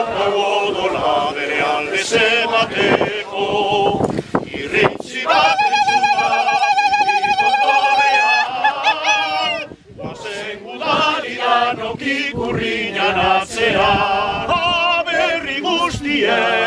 odola bere alde zemateko. Irrintzi bat entzuna, ondorean, guazen gudari danok ikurriñan atzean. Aberri guztien